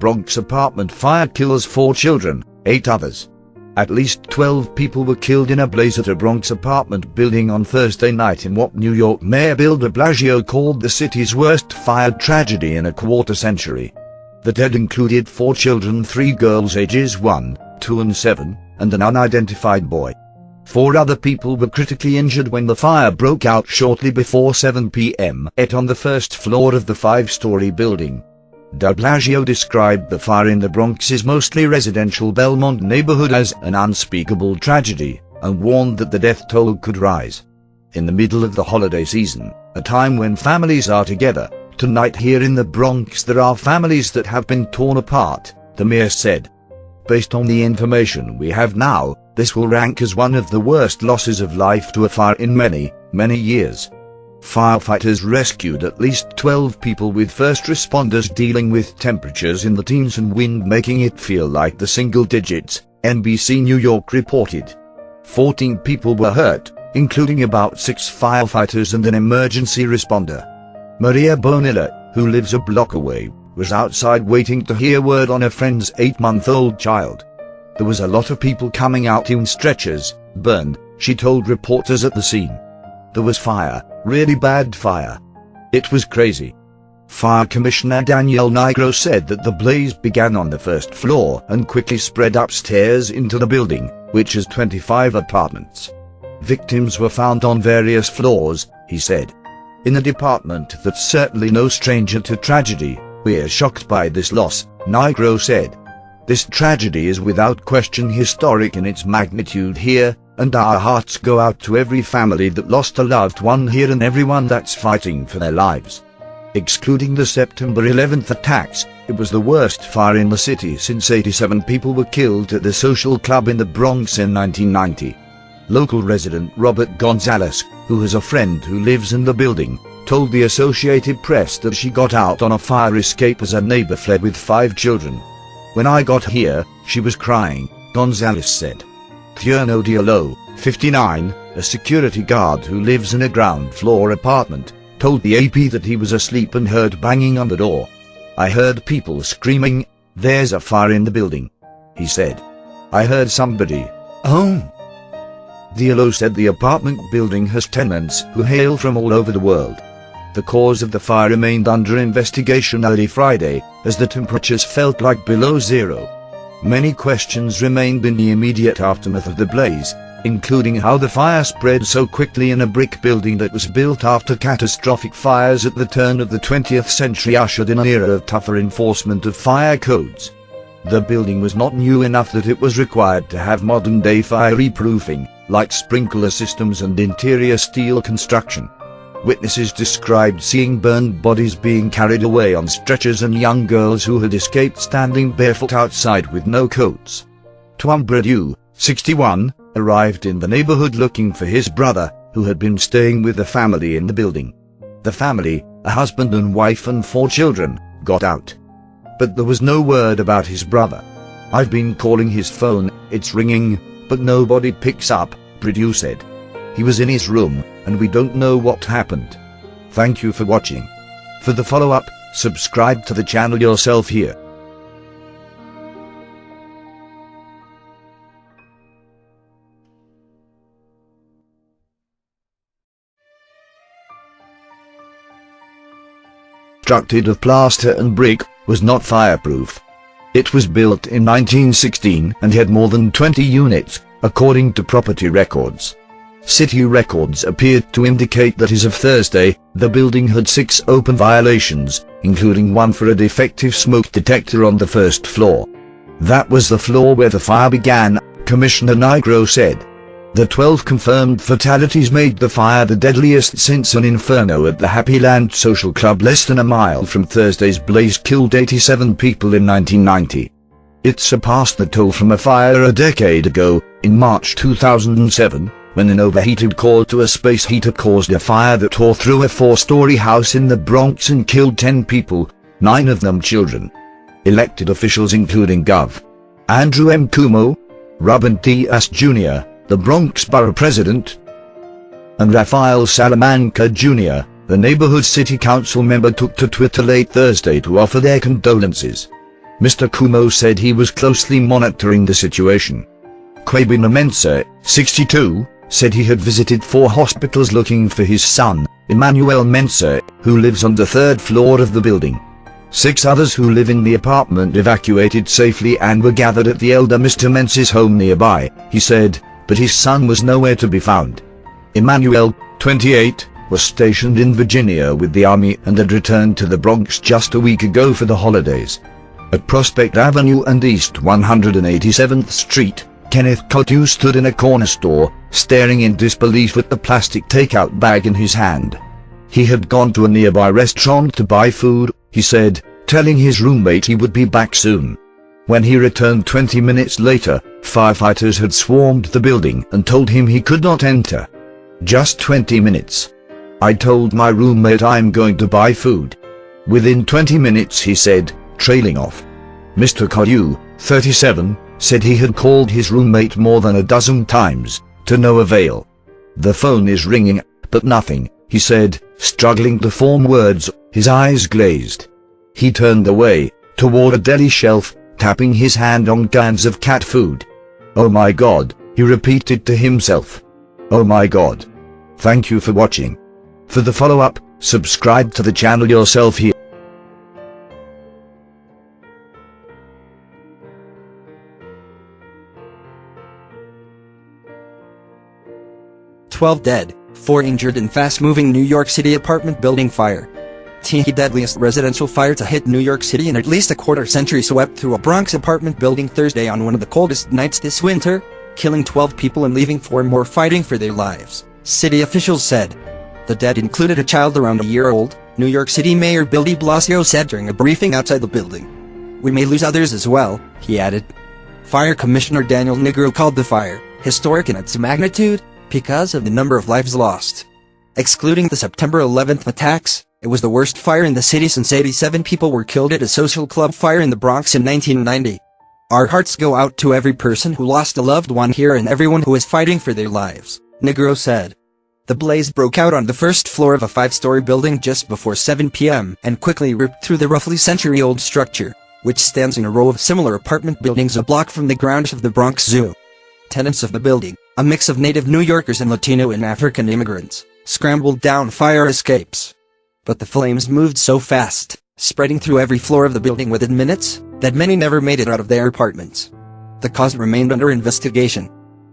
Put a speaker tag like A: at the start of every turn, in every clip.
A: Bronx apartment fire kills 4 children, 8 others. At least 12 people were killed in a blaze at a Bronx apartment building on Thursday night in what New York Mayor Bill de Blasio called the city's worst fire tragedy in a quarter century. The dead included 4 children, 3 girls ages 1, 2 and 7, and an unidentified boy. 4 other people were critically injured when the fire broke out shortly before 7 p.m. on the first floor of the 5-story building. De Blasio described the fire in the Bronx's mostly residential Belmont neighborhood as an unspeakable tragedy, and warned that the death toll could rise. In the middle of the holiday season, a time when families are together, tonight here in the Bronx there are families that have been torn apart, the mayor said. Based on the information we have now, this will rank as one of the worst losses of life to a fire in many, many years. Firefighters rescued at least 12 people, with first responders dealing with temperatures in the teens and wind making it feel like the single digits, NBC New York reported. 14 people were hurt, including about 6 firefighters and an emergency responder. Maria Bonilla, who lives a block away, was outside waiting to hear word on a friend's 8-month-old child. There was a lot of people coming out in stretchers, burned, she told reporters at the scene. There was fire, really bad fire. It was crazy. Fire Commissioner Danielle Nigro said that the blaze began on the first floor and quickly spread upstairs into the building, which has 25 apartments. Victims were found on various floors, he said. In a department that's certainly no stranger to tragedy, we're shocked by this loss, Nigro said. This tragedy is without question historic in its magnitude here, and our hearts go out to every family that lost a loved one here and everyone that's fighting for their lives. Excluding the September 11th attacks, it was the worst fire in the city since 87 people were killed at the social club in the Bronx in 1990. Local resident Robert Gonzalez, who has a friend who lives in the building, told the Associated Press that she got out on a fire escape as a neighbor fled with 5 children. When I got here, she was crying, Gonzalez said. Tierno Diallo, 59, a security guard who lives in a ground-floor apartment, told the AP that he was asleep and heard banging on the door. I heard people screaming, "There's a fire in the building," he said. I heard somebody, "Oh." Diallo said the apartment building has tenants who hail from all over the world. The cause of the fire remained under investigation early Friday, as the temperatures felt like below zero. Many questions remained in the immediate aftermath of the blaze, including how the fire spread so quickly in a brick building that was built after catastrophic fires at the turn of the 20th century ushered in an era of tougher enforcement of fire codes. The building was not new enough that it was required to have modern-day fire-proofing, like sprinkler systems and interior steel construction. Witnesses described seeing burned bodies being carried away on stretchers and young girls who had escaped standing barefoot outside with no coats. Tom Bradu, 61, arrived in the neighborhood looking for his brother, who had been staying with the family in the building. The family, a husband and wife and 4 children, got out. But there was no word about his brother. I've been calling his phone, it's ringing, but nobody picks up, Bradu said. He was in his room, and we don't know what happened. Thank you for watching. For the follow-up, subscribe to the channel yourself here. Constructed of plaster and brick, was not fireproof. It was built in 1916 and had more than 20 units, according to property records. City records appeared to indicate that as of Thursday, the building had 6 open violations, including one for a defective smoke detector on the first floor. That was the floor where the fire began, Commissioner Nigro said. The 12 confirmed fatalities made the fire the deadliest since an inferno at the Happy Land Social Club less than a mile from Thursday's blaze killed 87 people in 1990. It surpassed the toll from a fire a decade ago, in March 2007, when an overheated core to a space heater caused a fire that tore through a 4-story house in the Bronx and killed 10 people, 9 of them children. Elected officials including Gov. Andrew M. Cuomo, Robin Diaz Jr., the Bronx Borough President, and Rafael Salamanca Jr., the neighborhood city council member, took to Twitter late Thursday to offer their condolences. Mr. Kumo said he was closely monitoring the situation. Kwabena Mensah, 62, said he had visited 4 hospitals looking for his son, Emmanuel Mensah, who lives on the 3rd floor of the building. 6 others who live in the apartment evacuated safely and were gathered at the elder Mr. Mensah's home nearby, he said, but his son was nowhere to be found. Emmanuel, 28, was stationed in Virginia with the Army and had returned to the Bronx just a week ago for the holidays. At Prospect Avenue and East 187th Street, Kenneth Coutu stood in a corner store, staring in disbelief at the plastic takeout bag in his hand. He had gone to a nearby restaurant to buy food, he said, telling his roommate he would be back soon. When he returned 20 minutes later, firefighters had swarmed the building and told him he could not enter. Just 20 minutes. I told my roommate I'm going to buy food. Within 20 minutes, he said, trailing off. Mr. Coutu, 37, said he had called his roommate more than a dozen times, to no avail. The phone is ringing, but nothing, he said, struggling to form words, his eyes glazed. He turned away, toward a deli shelf, tapping his hand on cans of cat food. Oh my God, he repeated to himself. Oh my God. Thank you for watching. For the follow-up, subscribe to the channel yourself here.
B: 12 dead, 4 injured in fast-moving New York City apartment building fire. The deadliest residential fire to hit New York City in at least a quarter-century swept through a Bronx apartment building Thursday on one of the coldest nights this winter, killing 12 people and leaving 4 more fighting for their lives, city officials said. The dead included a child around a year old, New York City Mayor Bill de Blasio said during a briefing outside the building. We may lose others as well, he added. Fire Commissioner Daniel Negro called the fire historic in its magnitude because of the number of lives lost. Excluding the September 11th attacks, it was the worst fire in the city since 87 people were killed at a social club fire in the Bronx in 1990. Our hearts go out to every person who lost a loved one here and everyone who is fighting for their lives, Negro said. The blaze broke out on the first floor of a 5-story building just before 7 p.m. and quickly ripped through the roughly century-old structure, which stands in a row of similar apartment buildings a block from the grounds of the Bronx Zoo. Tenants of the building, a mix of native New Yorkers and Latino and African immigrants, scrambled down fire escapes. But the flames moved so fast, spreading through every floor of the building within minutes, that many never made it out of their apartments. The cause remained under investigation.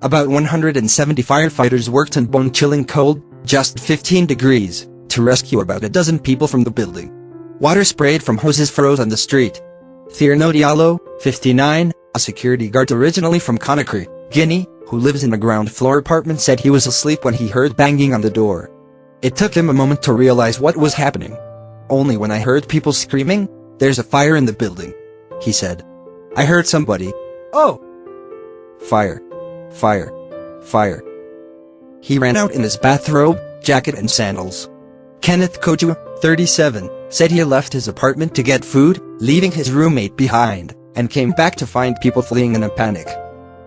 B: About 170 firefighters worked in bone-chilling cold, just 15 degrees, to rescue about a dozen people from the building. Water sprayed from hoses froze on the street. Thierno Diallo, 59, a security guard originally from Conakry, Guinea, who lives in a ground-floor apartment said he was asleep when he heard banging on the door. It took him a moment to realize what was happening. Only when I heard people screaming, "There's a fire in the building," he said. I heard somebody, "Oh! Fire! Fire! Fire!" He ran out in his bathrobe, jacket and sandals. Kenneth Coutu, 37, said he left his apartment to get food, leaving his roommate behind, and came back to find people fleeing in a panic.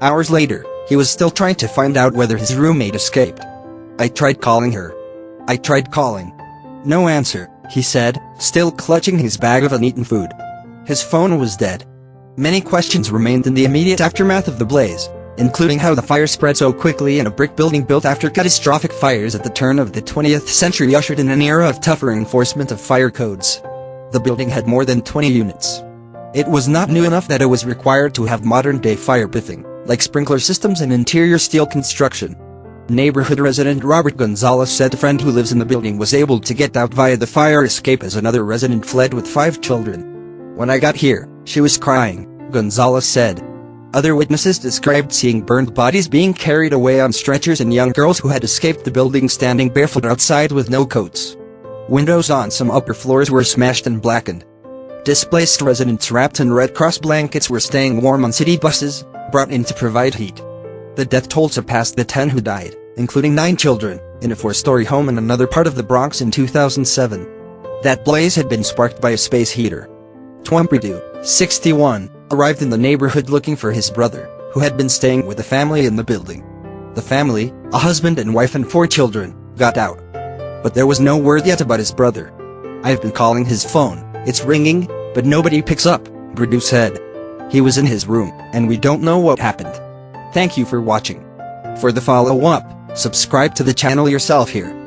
B: Hours later, he was still trying to find out whether his roommate escaped. I tried calling her. I tried calling. No answer, he said, still clutching his bag of uneaten food. His phone was dead. Many questions remained in the immediate aftermath of the blaze, including how the fire spread so quickly in a brick building built after catastrophic fires at the turn of the 20th century ushered in an era of tougher enforcement of fire codes. The building had more than 20 units. It was not new enough that it was required to have modern-day fireproofing, like sprinkler systems and interior steel construction. Neighborhood resident Robert Gonzalez said a friend who lives in the building was able to get out via the fire escape as another resident fled with 5 children. When I got here, she was crying, Gonzalez said. Other witnesses described seeing burned bodies being carried away on stretchers and young girls who had escaped the building standing barefoot outside with no coats. Windows on some upper floors were smashed and blackened. Displaced residents wrapped in Red Cross blankets were staying warm on city buses, brought in to provide heat. The death toll surpassed the 10 who died, including 9 children, in a 4-story home in another part of the Bronx in 2007. That blaze had been sparked by a space heater. Twumpridu, 61, arrived in the neighborhood looking for his brother, who had been staying with the family in the building. The family, a husband and wife and 4 children, got out. But there was no word yet about his brother. I have been calling his phone, it's ringing, but nobody picks up, Gradu said. He was in his room, and we don't know what happened. Thank you for watching. For the follow-up, subscribe to the channel yourself here.